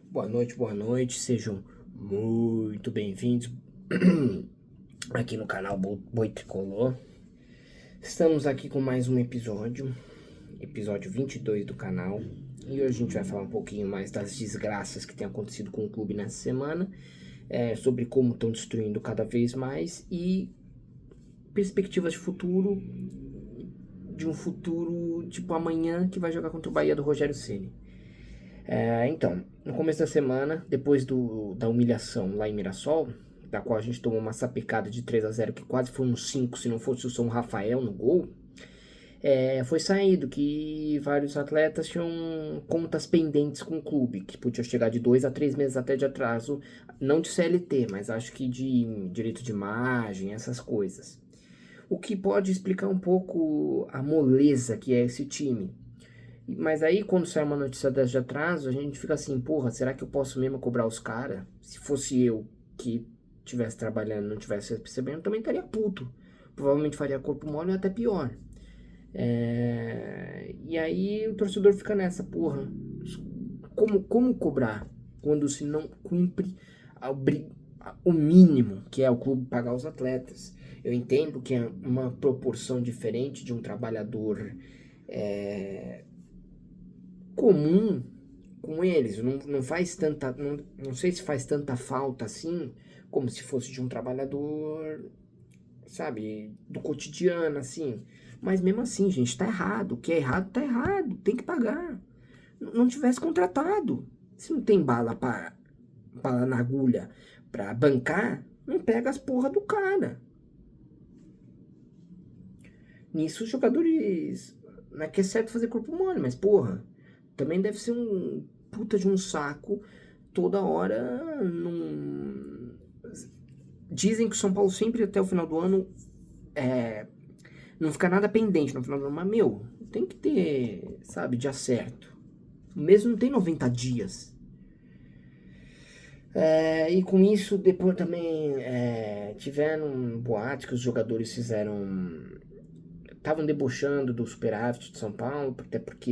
Boa noite, sejam muito bem-vindos aqui no canal Boi Tricolor. Estamos aqui com mais um episódio 22 do canal. E hoje a gente vai falar um pouquinho mais das desgraças que tem acontecido com o clube nessa semana, sobre como estão destruindo cada vez mais e perspectivas de futuro, de um futuro tipo amanhã que vai jogar contra o Bahia do Rogério Ceni. Então, no começo da semana, depois da humilhação lá em Mirassol, da qual a gente tomou uma sapecada de 3-0, que quase foi um 5 se não fosse o São Rafael no gol, foi saído que vários atletas tinham contas pendentes com o clube, que podia chegar de 2 a 3 meses até de atraso, não de CLT, mas acho que de direito de imagem, essas coisas. O que pode explicar um pouco a moleza que é esse time. Mas aí, quando sai uma notícia dessa de atraso, a gente fica assim, porra, será que eu posso mesmo cobrar os caras? Se fosse eu que estivesse trabalhando e não estivesse percebendo, eu também estaria puto. Provavelmente faria corpo mole ou até pior. E aí o torcedor fica nessa, porra. Como cobrar quando se não cumpre o mínimo, que é o clube pagar os atletas? Eu entendo que é uma proporção diferente de um trabalhador comum com eles. Não faz tanta. Não sei se faz tanta falta assim, como se fosse de um trabalhador, sabe, do cotidiano, assim. Mas mesmo assim, gente, tá errado. O que é errado, tá errado. Tem que pagar. Não tivesse contratado. Se não tem bala na agulha pra bancar, não pega as porra do cara. Nisso os jogadores. Não é que é certo fazer corpo mole, mas porra, também deve ser um puta de um saco toda hora. Dizem que o São Paulo sempre até o final do ano não fica nada pendente no final do ano, mas meu, tem que ter, sabe, dia certo. Mesmo não tem 90 dias. E com isso, depois também tiveram boatos que os jogadores estavam debochando do superávit de São Paulo, até porque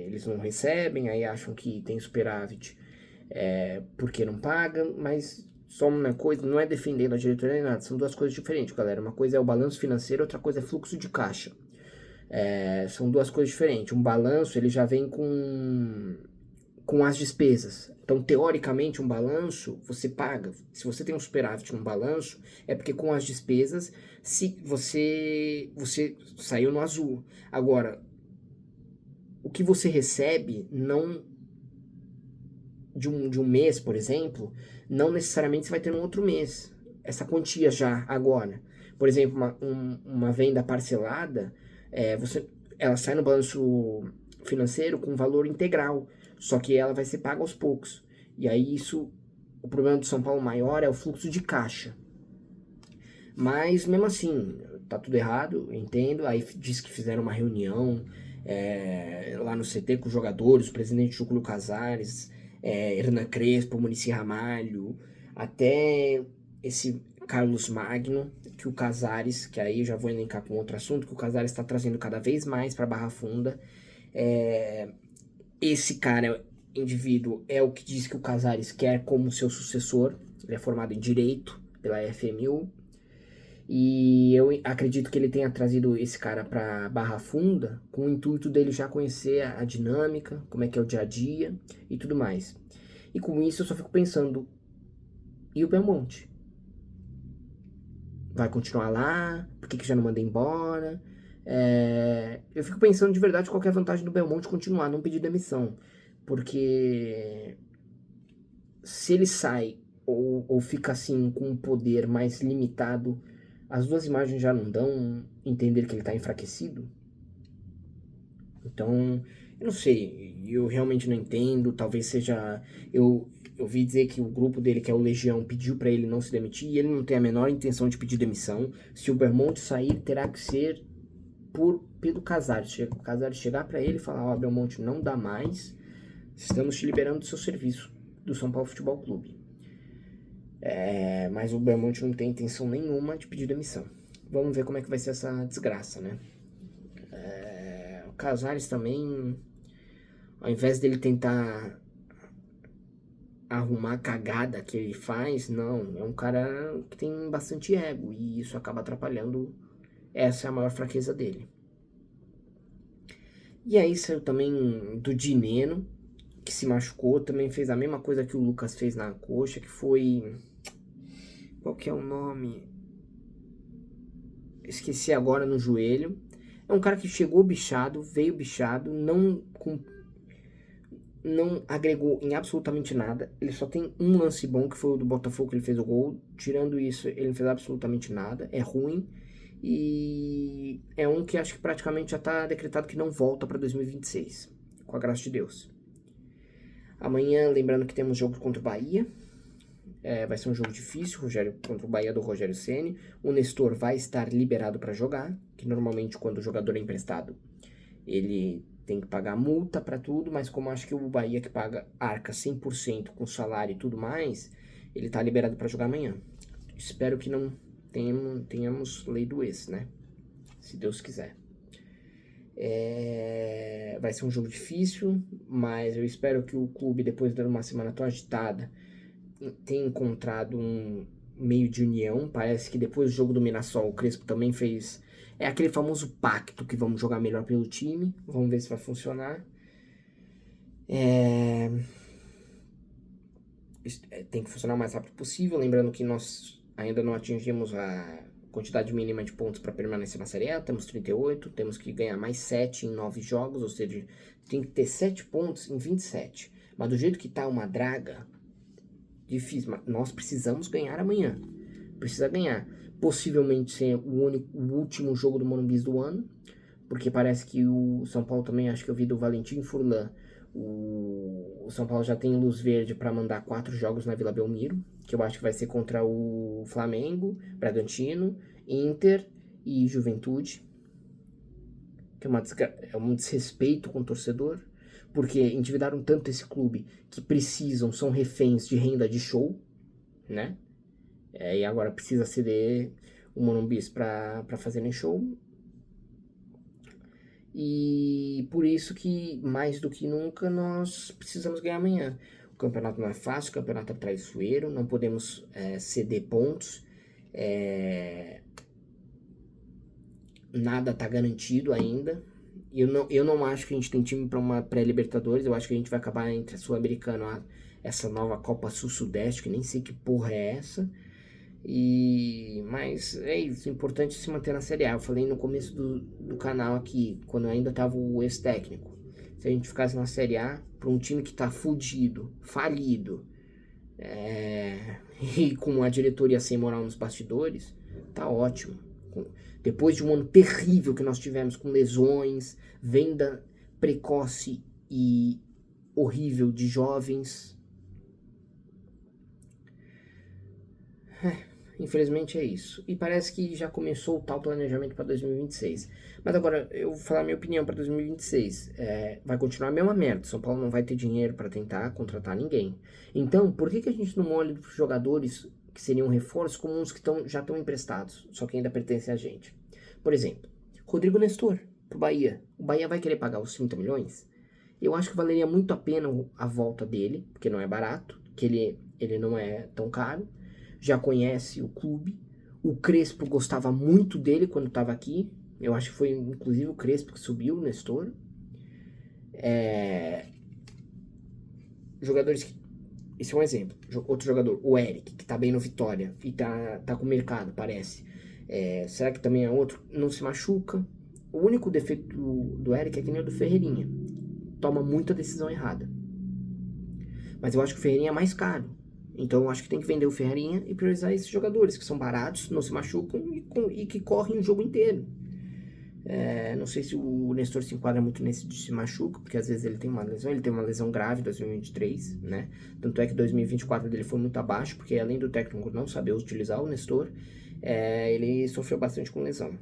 eles não recebem, aí acham que tem superávit porque não pagam, mas só uma coisa, não é defendendo a diretoria nem nada, são duas coisas diferentes, galera. Uma coisa é o balanço financeiro, outra coisa é fluxo de caixa. São duas coisas diferentes. Um balanço, ele já vem com as despesas. Então, teoricamente, um balanço você paga. Se você tem um superávit no balanço, é porque com as despesas, se você saiu no azul. Agora, o que você recebe não de um mês, por exemplo, não necessariamente você vai ter no outro mês. Essa quantia já agora. Por exemplo, uma venda parcelada, ela sai no balanço financeiro com valor integral, só que ela vai ser paga aos poucos. E aí o problema do São Paulo maior é o fluxo de caixa. Mas mesmo assim, tá tudo errado, eu entendo. Aí diz que fizeram uma reunião lá no CT com os jogadores, o presidente Júlio Casares, Hernan Crespo, Muricy Ramalho, até esse Carlos Magno, que o Casares, que aí eu já vou elencar com outro assunto, que o Casares está trazendo cada vez mais para Barra Funda. Esse cara, indivíduo, é o que diz que o Casares quer como seu sucessor. Ele é formado em Direito pela FMU. E eu acredito que ele tenha trazido esse cara para Barra Funda com o intuito dele já conhecer a dinâmica, como é que é o dia a dia e tudo mais. E com isso eu só fico pensando, e o Belmonte? Vai continuar lá? Por que já não manda embora? Eu fico pensando de verdade qual é a vantagem do Belmonte continuar, não pedir demissão. Porque se ele sai ou fica assim com um poder mais limitado, as duas imagens já não dão entender que ele está enfraquecido. Então, eu não sei, eu realmente não entendo. Talvez seja. Eu ouvi dizer que o grupo dele, que é o Legião, pediu para ele não se demitir e ele não tem a menor intenção de pedir demissão. Se o Belmonte sair, terá que ser pelo Casares. O Casares chegar para ele e falar: Ó, Belmonte, não dá mais, estamos te liberando do seu serviço do São Paulo Futebol Clube. Mas o Belmonte não tem intenção nenhuma de pedir demissão. Vamos ver como é que vai ser essa desgraça, né? O Casares também, ao invés dele tentar arrumar a cagada que ele faz, não. É um cara que tem bastante ego e isso acaba atrapalhando. Essa é a maior fraqueza dele. E aí saiu também do Dineno, que se machucou, também fez a mesma coisa que o Lucas fez na coxa, que foi... Qual que é o nome? Esqueci agora, no joelho. É um cara que chegou bichado, veio bichado, não agregou em absolutamente nada. Ele só tem um lance bom, que foi o do Botafogo, que ele fez o gol. Tirando isso, ele não fez absolutamente nada. É ruim. E é um que acho que praticamente já está decretado que não volta para 2026, com a graça de Deus. Amanhã, lembrando que temos jogo contra o Bahia. Vai ser um jogo difícil, contra o Bahia do Rogério Ceni. O Nestor vai estar liberado para jogar, que normalmente quando o jogador é emprestado, ele tem que pagar multa para tudo, mas como acho que o Bahia que paga arca 100% com salário e tudo mais, ele tá liberado para jogar amanhã. Espero que não tenhamos lei do ex, né? Se Deus quiser. Vai ser um jogo difícil, mas eu espero que o clube, depois de uma semana tão agitada, tenha encontrado um meio de união. Parece que depois do jogo do Mirassol, o Crespo também fez... É aquele famoso pacto que vamos jogar melhor pelo time. Vamos ver se vai funcionar. Tem que funcionar o mais rápido possível. Lembrando que nós ainda não atingimos a quantidade mínima de pontos para permanecer na Série A. Temos 38. Temos que ganhar mais 7 em 9 jogos. Ou seja, tem que ter 7 pontos em 27. Mas do jeito que tá uma draga, difícil. Mas nós precisamos ganhar amanhã. Precisa ganhar. Possivelmente ser o último jogo do Morumbi do ano, porque parece que o São Paulo também, acho que eu vi do Valentim Furlan, o São Paulo já tem luz verde para mandar 4 jogos na Vila Belmiro, que eu acho que vai ser contra o Flamengo, Bragantino, Inter e Juventude, que é um desrespeito com o torcedor, porque endividaram tanto esse clube que são reféns de renda de show, né? E agora precisa ceder o Morumbi para fazerem show. E por isso que, mais do que nunca, nós precisamos ganhar amanhã. O campeonato não é fácil, o campeonato é traiçoeiro, não podemos ceder pontos. Nada tá garantido ainda. Eu não acho que a gente tem time para uma pré-Libertadores. Eu acho que a gente vai acabar entre a Sul-Americana, essa nova Copa Sul-Sudeste, que nem sei que porra é essa. Mas é isso, é importante se manter na Série A. Eu falei no começo do canal aqui, quando ainda tava o ex-técnico. Se a gente ficasse na Série A, para um time que tá fudido, falido, e com a diretoria sem moral nos bastidores, tá ótimo. Depois de um ano terrível que nós tivemos com lesões, venda precoce e horrível de jovens. Infelizmente é isso. E parece que já começou o tal planejamento para 2026. Mas agora, eu vou falar a minha opinião para 2026. Vai continuar a mesma merda. São Paulo não vai ter dinheiro para tentar contratar ninguém. Então, por que a gente não olha para os jogadores que seriam reforços como uns que já estão emprestados, só que ainda pertencem a gente? Por exemplo, Rodrigo Nestor, pro Bahia. O Bahia vai querer pagar os 30 milhões? Eu acho que valeria muito a pena a volta dele, porque não é barato, que ele não é tão caro. Já conhece o clube. O Crespo gostava muito dele quando estava aqui. Eu acho que foi inclusive o Crespo que subiu o Nestor. Jogadores que... Esse é um exemplo. Outro jogador, o Eric, que tá bem no Vitória e tá com mercado, parece. Será que também é outro? Não se machuca. O único defeito do Eric é que nem o do Ferreirinha. Toma muita decisão errada. Mas eu acho que o Ferreirinha é mais caro. Então eu acho que tem que vender o Ferreirinha e priorizar esses jogadores que são baratos, não se machucam e que correm o jogo inteiro. Não sei se o Nestor se enquadra muito nesse de se machuca, porque às vezes ele tem uma lesão grave em 2023, né? Tanto é que 2024 dele foi muito abaixo, porque além do técnico não saber utilizar o Nestor, ele sofreu bastante com lesão.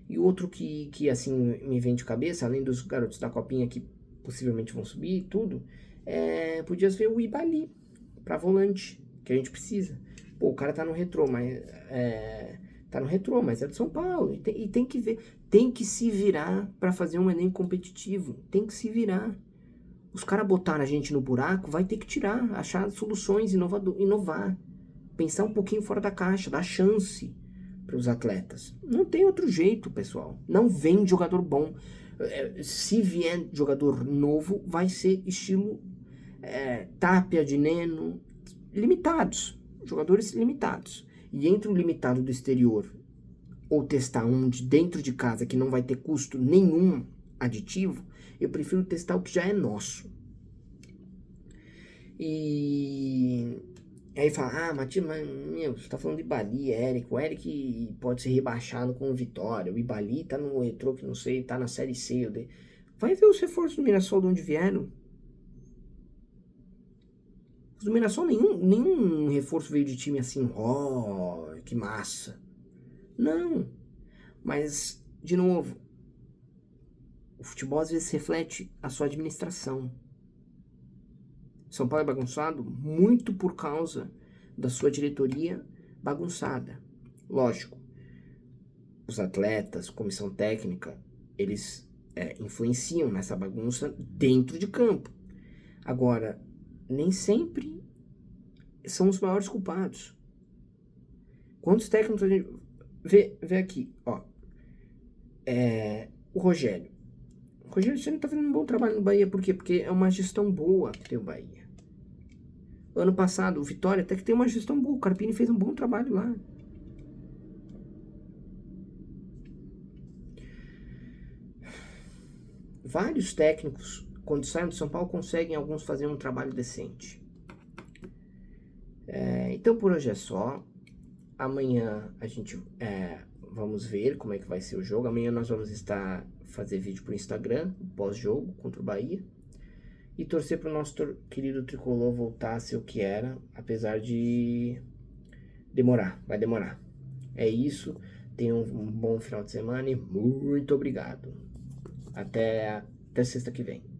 E outro que assim me vem de cabeça, além dos garotos da Copinha que possivelmente vão subir e tudo, podia ver o Ibali pra volante, que a gente precisa. Pô, o cara tá no Retrô, mas é do São Paulo, e tem que ver, tem que se virar pra fazer um Enem competitivo, tem que se virar. Os caras botaram a gente no buraco, vai ter que tirar, achar soluções, inovar. Pensar um pouquinho fora da caixa, dar chance para os atletas. Não tem outro jeito, pessoal. Não vem jogador bom. Se vier jogador novo, vai ser estilo Tapia, de Neno, limitados. Jogadores limitados. E entre o limitado do exterior ou testar um de dentro de casa que não vai ter custo nenhum aditivo, eu prefiro testar o que já é nosso. E aí fala, Matias, mas meu, você tá falando de Ibali, Eric. O Eric pode ser rebaixado com o Vitória. O Ibali tá no Retrô, que não sei, tá na Série C. Vai ver os reforços do Mirassol de onde vieram. Os do Mirassol, nenhum reforço veio de time assim, que massa. Não. Mas, de novo, o futebol às vezes reflete a sua administração. São Paulo é bagunçado muito por causa da sua diretoria bagunçada. Lógico, os atletas, comissão técnica, eles influenciam nessa bagunça dentro de campo. Agora, nem sempre são os maiores culpados. Quantos técnicos a gente vê aqui? Ó, o Rogério. O Rogério, você não tá fazendo um bom trabalho no Bahia. Por quê? Porque é uma gestão boa ter o Bahia. Ano passado, o Vitória até que tem uma gestão boa. O Carpini fez um bom trabalho lá. Vários técnicos, quando saem do São Paulo, conseguem alguns fazer um trabalho decente. Então por hoje é só. Amanhã a gente vamos ver como é que vai ser o jogo. Amanhã nós vamos fazer vídeo pro Instagram, pós-jogo contra o Bahia. E torcer pro nosso querido tricolor voltar a ser o que era, apesar de demorar, vai demorar. É isso, tenham um bom final de semana e muito obrigado. Até sexta que vem.